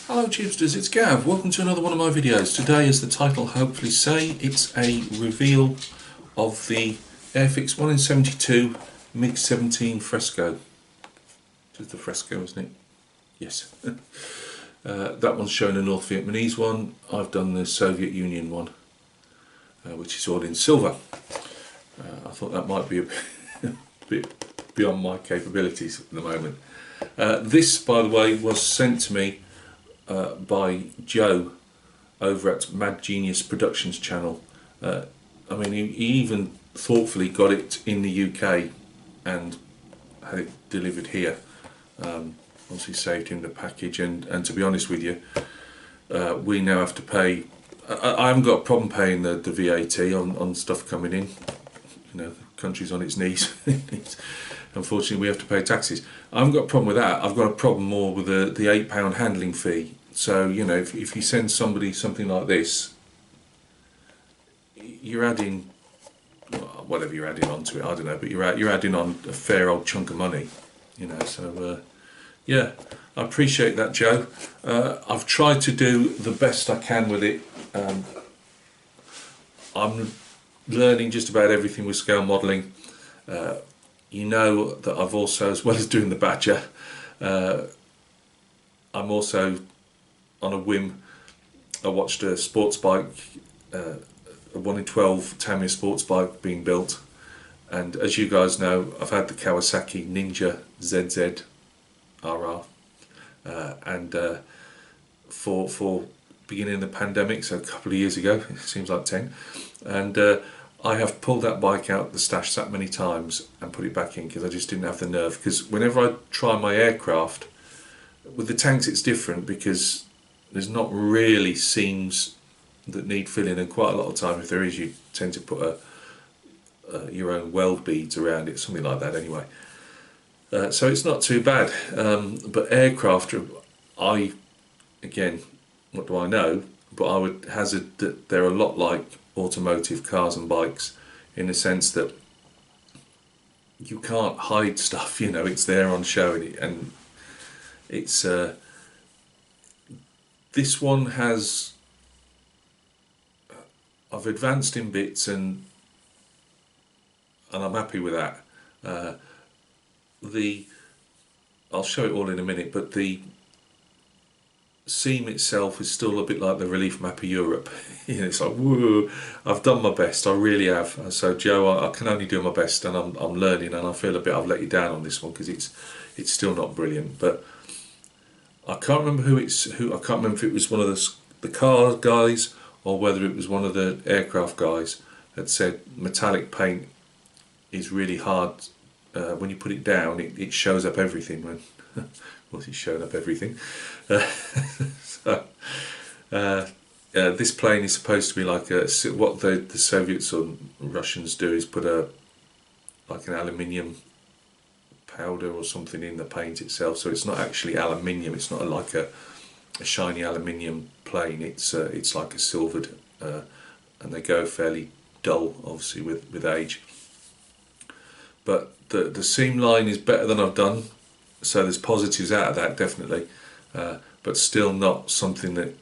Hello Tubesters, it's Gav. Welcome to another one of my videos. Today, as the title hopefully say, it's a reveal of the Airfix 1 in 72 Mig17 Fresco. It's the Fresco, isn't it? Yes. That one's showing a North Vietnamese one. I've done the Soviet Union one, which is all in silver. I thought that might be a bit beyond my capabilities at the moment. This, by the way, was sent to me by Joe over at Mad Genius Productions channel. I mean, he even thoughtfully got it in the UK and had it delivered here. Obviously saved him the package, and to be honest with you, we now have to pay. I haven't got a problem paying the VAT on stuff coming in. You know, the country's on its knees. Unfortunately, we have to pay taxes. I haven't got a problem with that. I've got a problem more with the £8 handling fee. So, you know, if you send somebody something like this, you're adding, well, whatever you're adding onto it, I don't know, but you're adding on a fair old chunk of money, you know. So, yeah, I appreciate that, Joe. I've tried to do the best I can with it. I'm learning just about everything with scale modelling. You know that I've also, as well as doing the Badger, I'm also, on a whim, I watched a sports bike, a 1 in 12 Tamiya sports bike being built, and as you guys know, I've had the Kawasaki Ninja ZZ RR, and for beginning of the pandemic, so a couple of years ago, it seems like 10, and I have pulled that bike out the stash that many times and put it back in because I just didn't have the nerve. Because whenever I try my aircraft, with the tanks it's different because there's not really seams that need filling, and quite a lot of time if there is, you tend to put your own weld beads around it, something like that anyway. So it's not too bad, but aircraft, again, what do I know, but I would hazard that they're a lot like automotive cars and bikes in the sense that you can't hide stuff, you know, it's there on show, and it's this one has, I've advanced in bits and I'm happy with that. I'll show it all in a minute, but the seam itself is still a bit like the relief map of Europe. You know, it's like, whoa, I've done my best, I really have. So Joe, I can only do my best, and I'm learning, and I feel a bit I've let you down on this one because it's still not brilliant. But I can't remember who. I can't remember if it was one of the car guys or whether it was one of the aircraft guys that said metallic paint is really hard. When you put it down, it shows up everything. When well, it showed up everything. So, this plane is supposed to be like what the Soviets or Russians do is put like an aluminium powder or something in the paint itself. So it's not actually aluminium. It's not like a shiny aluminium plane. It's like a silvered, and they go fairly dull, obviously with age. But the seam line is better than I've done. So there's positives out of that, definitely, but still not something that,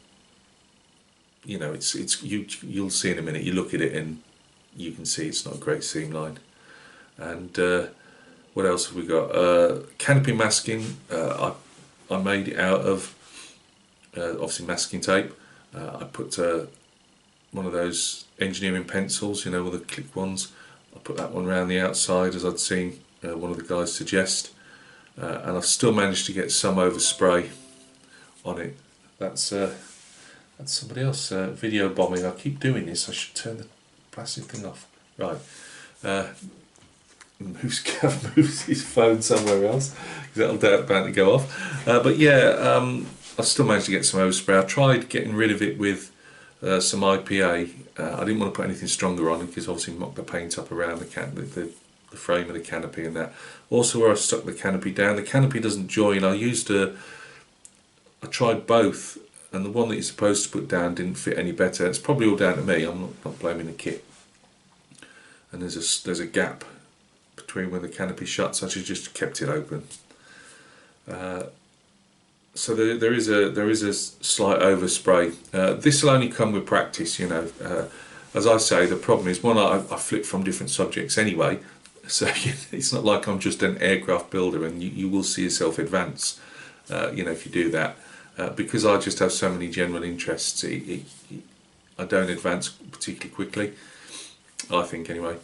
you know, you'll see in a minute. You look at it and you can see it's not a great seam line. And what else have we got? Canopy masking. I made it out of obviously masking tape. I put one of those engineering pencils, you know, all the click ones. I put that one around the outside, as I'd seen one of the guys suggest. And I've still managed to get some overspray on it. That's somebody else video bombing. I keep doing this. I should turn the plastic thing off. Right. Moves his phone somewhere else because that'll bound to go off. But yeah, I've still managed to get some overspray. I tried getting rid of it with some IPA. I didn't want to put anything stronger on it because obviously knock the paint up around the frame of the canopy and that. Also, where I stuck the canopy down, the canopy doesn't join. I tried both, and the one that you're supposed to put down didn't fit any better. It's probably all down to me. I'm not blaming the kit. And there's a gap between when the canopy shuts. I should just kept it open. So there is a slight overspray. This will only come with practice, you know. As I say, the problem is, one, I flip from different subjects anyway, so it's not like I'm just an aircraft builder, and you will see yourself advance, you know, if you do that. Because I just have so many general interests, I don't advance particularly quickly, I think anyway,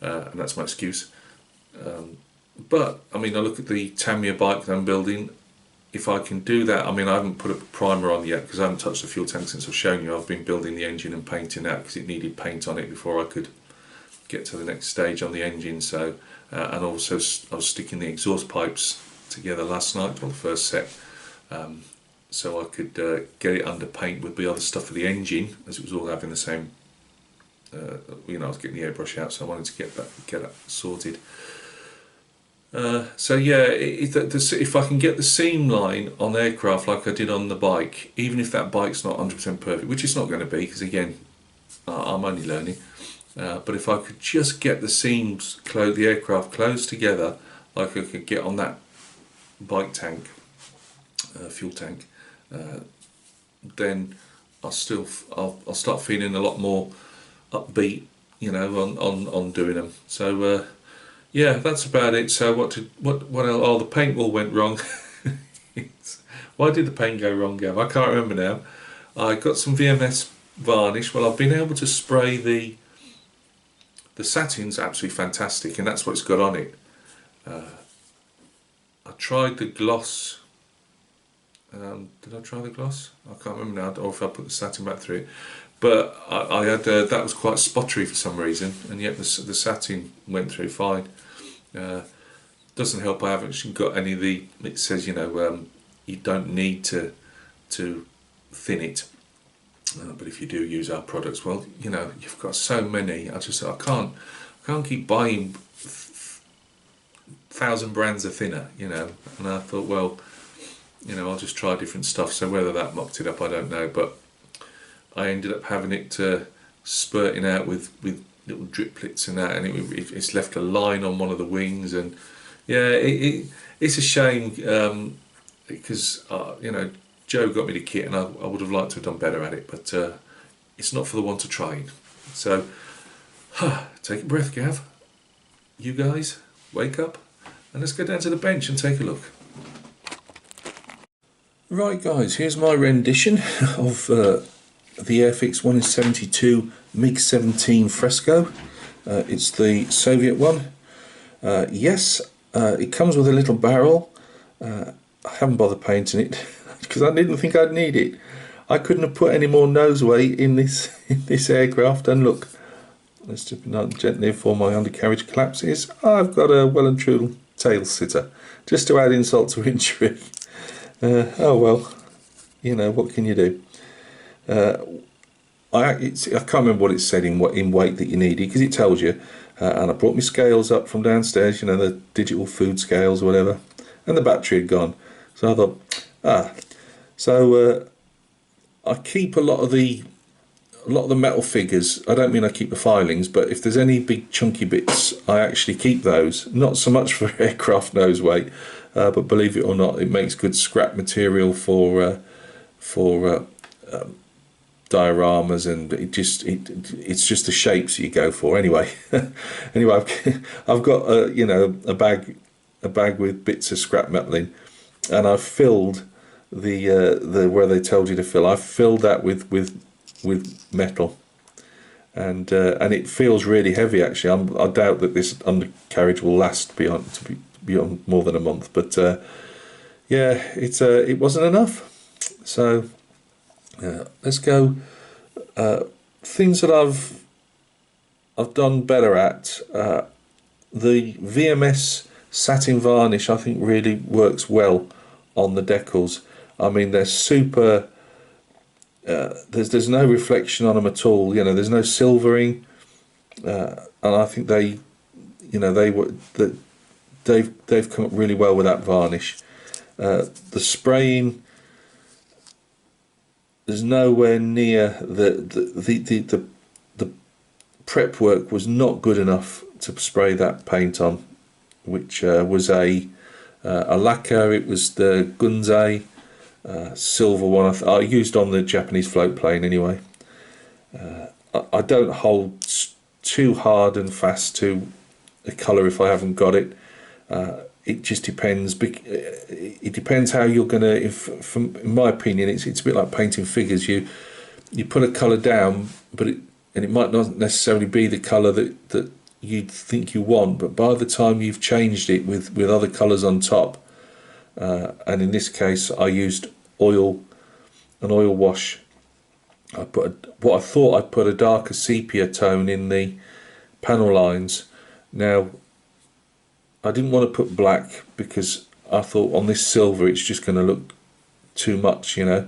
and that's my excuse. But I mean, I look at the Tamiya bike that I'm building. If I can do that, I mean, I haven't put a primer on yet because I haven't touched the fuel tank since I've shown you. I've been building the engine and painting that because it needed paint on it before I could get to the next stage on the engine. So, and also I was sticking the exhaust pipes together last night on the first set, so I could get it under paint with the other stuff for the engine, as it was all having the same. You know, I was getting the airbrush out, so I wanted to get that sorted. So yeah, if I can get the seam line on aircraft like I did on the bike, even if that bike's not 100% perfect, which it's not going to be, because again, I'm only learning, but if I could just get the seams, the aircraft closed together, like I could get on that bike tank, fuel tank, then I'll start feeling a lot more upbeat, you know, on doing them. So yeah, that's about it. So what else? Oh, the paint all went wrong. Why did the paint go wrong, Gav? I can't remember now. I got some VMS varnish. Well, I've been able to spray the satin's absolutely fantastic, and that's what it's got on it. I tried the gloss. Did I try the gloss? I can't remember now, or if I put the satin back through it. But I had that was quite spottery for some reason, and yet the satin went through fine. Doesn't help I haven't got any of the. It says, you know, you don't need to thin it, but if you do use our products, well, you know, you've got so many. I can't keep buying 1,000 brands of thinner, you know. And I thought, well, you know, I'll just try different stuff. So whether that mocked it up, I don't know, but I ended up having it spurting out with little driplets and that, and it's left a line on one of the wings, and yeah, it's a shame, because you know, Joe got me the kit, and I would have liked to have done better at it, but it's not for the want of trying. So take a breath, Gav. You guys, wake up, and let's go down to the bench and take a look. Right, guys, here's my rendition of the Airfix 1:72 Mig17 Fresco. It's the Soviet one. Yes, it comes with a little barrel. I haven't bothered painting it because I didn't think I'd need it. I couldn't have put any more nose weight in this aircraft. And look, let's just gently before my undercarriage collapses. I've got a well and true tail sitter, just to add insult to injury. Oh well, you know, what can you do? I can't remember what it said in weight that you needed, because it tells you, and I brought my scales up from downstairs, you know, the digital food scales or whatever, and the battery had gone. So I thought, so I keep a lot of the metal figures. I don't mean I keep the filings, but if there's any big chunky bits, I actually keep those. Not so much for aircraft nose weight, but believe it or not, it makes good scrap material for dioramas, and it's just the shapes you go for anyway. Anyway, I've got you know, a bag with bits of scrap metal in, and I've filled the where they told you to fill. I've filled that with metal, and it feels really heavy actually. I doubt that this undercarriage will last beyond more than a month, but yeah, it wasn't enough. So let's go. Things that I've done better at. The VMS satin varnish, I think, really works well on the decals. I mean, they're super. There's no reflection on them at all. You know, there's no silvering, and I think they've come up really well with that varnish. The spraying, there's nowhere near the prep work was not good enough to spray that paint on, which was a lacquer. It was the Gunze silver one I used on the Japanese float plane anyway. I don't hold too hard and fast to a colour if I haven't got it. It just depends. It depends how you're gonna. In my opinion, it's a bit like painting figures. You put a colour down, and it might not necessarily be the colour that you think you want, but by the time you've changed it with other colours on top, and in this case I used an oil wash. I put what I thought I'd put a darker sepia tone in the panel lines. Now I didn't want to put black because I thought on this silver it's just going to look too much, you know.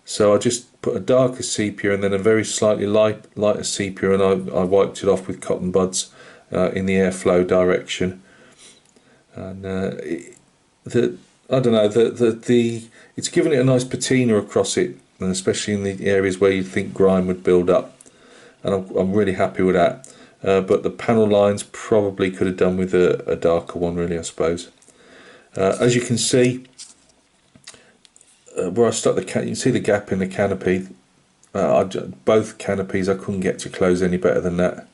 So I just put a darker sepia and then a very slightly lighter sepia, and I wiped it off with cotton buds in the airflow direction. And I don't know, it's given it a nice patina across it, and especially in the areas where you'd think grime would build up, and I'm really happy with that. But the panel lines probably could have done with a darker one, really, I suppose. As you can see, where I stuck you can see the gap in the canopy. Both canopies I couldn't get to close any better than that.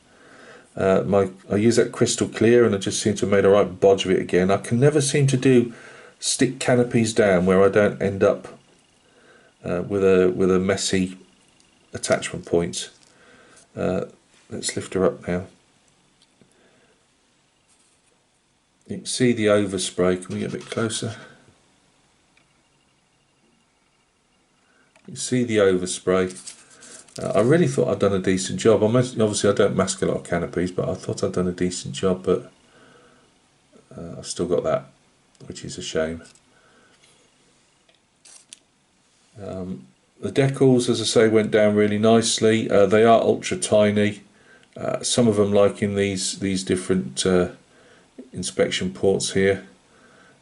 I use that crystal clear, and I just seem to have made a right bodge of it again. I can never seem to stick canopies down where I don't end up with a messy attachment point. Let's lift her up now. You can see the overspray. Can we get a bit closer? You can see the overspray. I really thought I'd done a decent job. Obviously I don't mask a lot of canopies, but I thought I'd done a decent job, but I've still got that, which is a shame. The decals, as I say, went down really nicely. They are ultra tiny. Some of them, like in these different inspection ports here,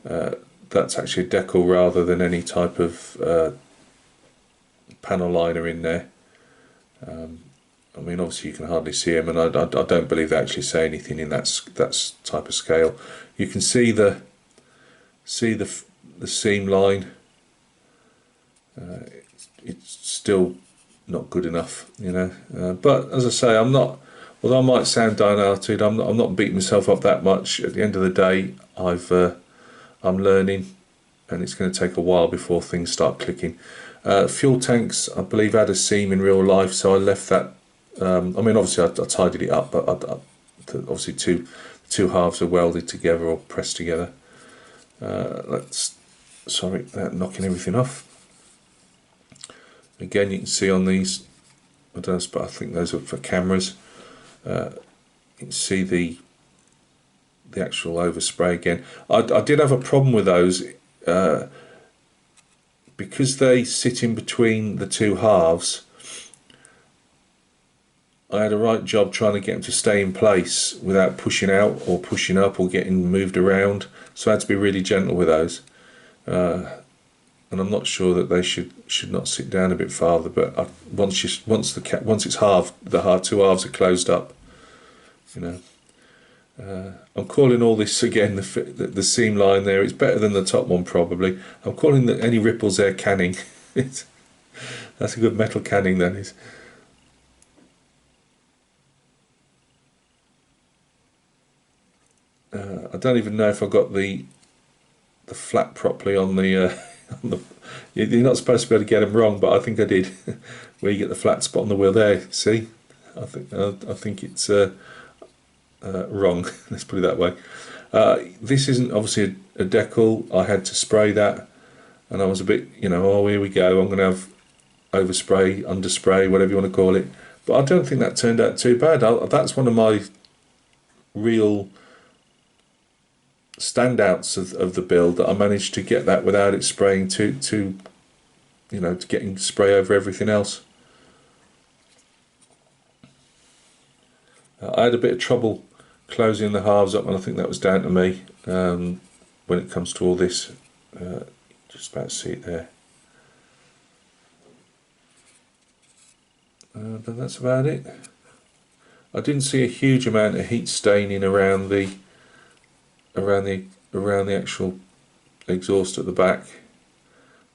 that's actually a decal rather than any type of panel liner in there. I mean, obviously you can hardly see them, and I don't believe they actually say anything in that type of scale. You can see the seam line. It's still not good enough, you know. But as I say, although I might sound downhearted, I'm not beating myself up that much. At the end of the day, I'm learning, and it's going to take a while before things start clicking. Fuel tanks, I believe, had a seam in real life, so I left that. I mean, obviously I tidied it up, but obviously two halves are welded together or pressed together. Sorry, knocking everything off. Again, you can see on these, but I think those are for cameras. You can see the actual overspray again. I did have a problem with those because they sit in between the two halves. I had a right job trying to get them to stay in place without pushing out or pushing up or getting moved around, so I had to be really gentle with those. And I'm not sure that they should not sit down a bit farther, but once it's halved, the two halves are closed up, you know. I'm calling all this, again, the seam line there, it's better than the top one probably. I'm calling any ripples there canning. That's a good metal canning, that is. I don't even know if I got the flat properly on the you're not supposed to be able to get them wrong, but I think I did. Where you get the flat spot on the wheel there, see? I think it's wrong. Let's put it that way. This isn't obviously a decal. I had to spray that, and I was a bit, you know, oh, here we go, I'm going to have overspray, underspray, whatever you want to call it. But I don't think that turned out too bad. That's one of my real standouts of the build, that I managed to get that without it spraying to getting spray over everything else. I had a bit of trouble closing the halves up, and I think that was down to me when it comes to all this. Just about to see it there. But that's about it. I didn't see a huge amount of heat staining around the actual exhaust at the back.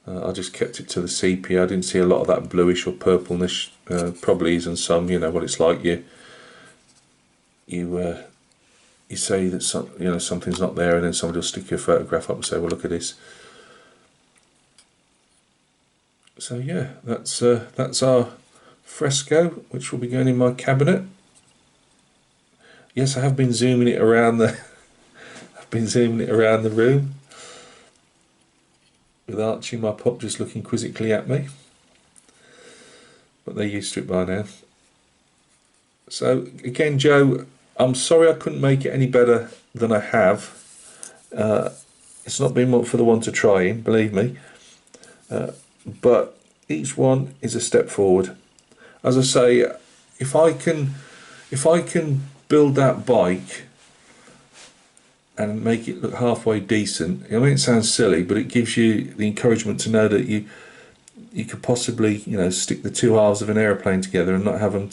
I just kept it to the sepia. I didn't see a lot of that bluish or purpleness. Probably isn't some, you know what it's like. You say that something's not there, and then somebody will stick your photograph up and say, well, look at this. So yeah, that's our Fresco, which will be going in my cabinet. Yes, I have been zooming it around the room with Archie, my pup, just looking quizzically at me, but they're used to it by now. So again, Joe, I'm sorry I couldn't make it any better than I have. It's not been for the one to try in, believe me, but each one is a step forward. As I say, if I can build that bike and make it look halfway decent, I mean, it sounds silly, but it gives you the encouragement to know that you could possibly, stick the two halves of an aeroplane together and not have them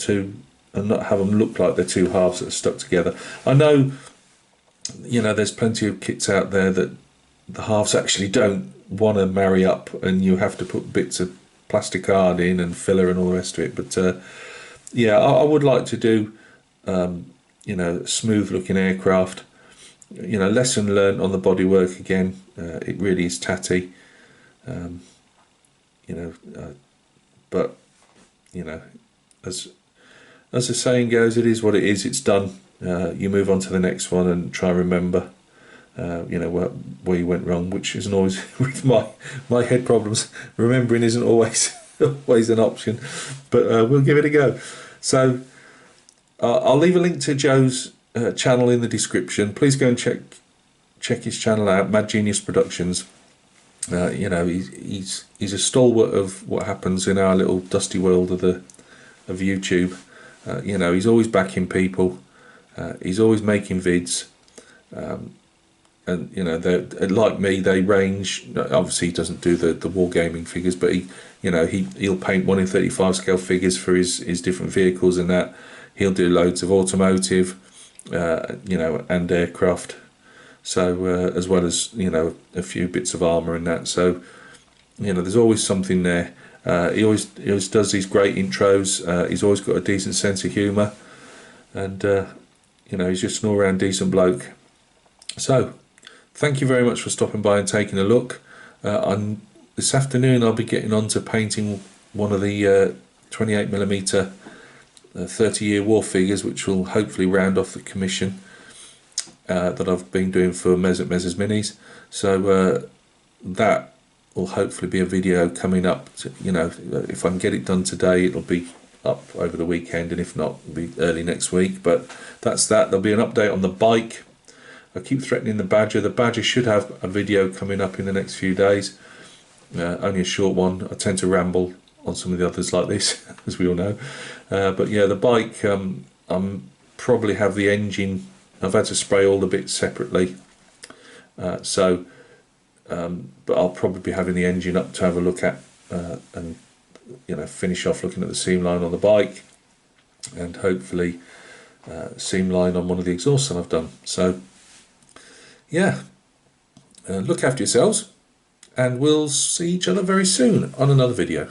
look like they're two halves that are stuck together. I know, there's plenty of kits out there that the halves actually don't want to marry up, and you have to put bits of plastic card in and filler and all the rest of it. But yeah, I would like to do smooth looking aircraft. Lesson learned on the bodywork again. It really is tatty. But as the saying goes, it is what it is. It's done. You move on to the next one and try and remember where you went wrong, which isn't always with my head problems. Remembering isn't always an option, but we'll give it a go. So I'll leave a link to Joe's channel in the description. Please go and check his channel out, Mad Genius Productions. He's a stalwart of what happens in our little dusty world of YouTube. He's always backing people. He's always making vids. And they're like me, they range. Obviously he doesn't do the wargaming figures, but he'll paint 1 in 35 scale figures for his different vehicles, and that he'll do loads of automotive and aircraft, so as well as a few bits of armor and that. So there's always something there. He always does these great intros. He's always got a decent sense of humor, and he's just an all-round decent bloke. So thank you very much for stopping by and taking a look. This afternoon I'll be getting on to painting one of the 28mm 30-year war figures, which will hopefully round off the commission that I've been doing for Mez's Minis. So that will hopefully be a video coming up. If I can get it done today, it'll be up over the weekend, and if not, it'll be early next week. But that's that. There'll be an update on the bike. I keep threatening the Badger. The Badger should have a video coming up in the next few days. Only a short one. I tend to ramble on some of the others like this, as we all know. But yeah, the bike, I'm probably have the engine. I've had to spray all the bits separately. But I'll probably be having the engine up to have a look at and finish off looking at the seam line on the bike, and hopefully seam line on one of the exhausts that I've done. So yeah, look after yourselves, and we'll see each other very soon on another video.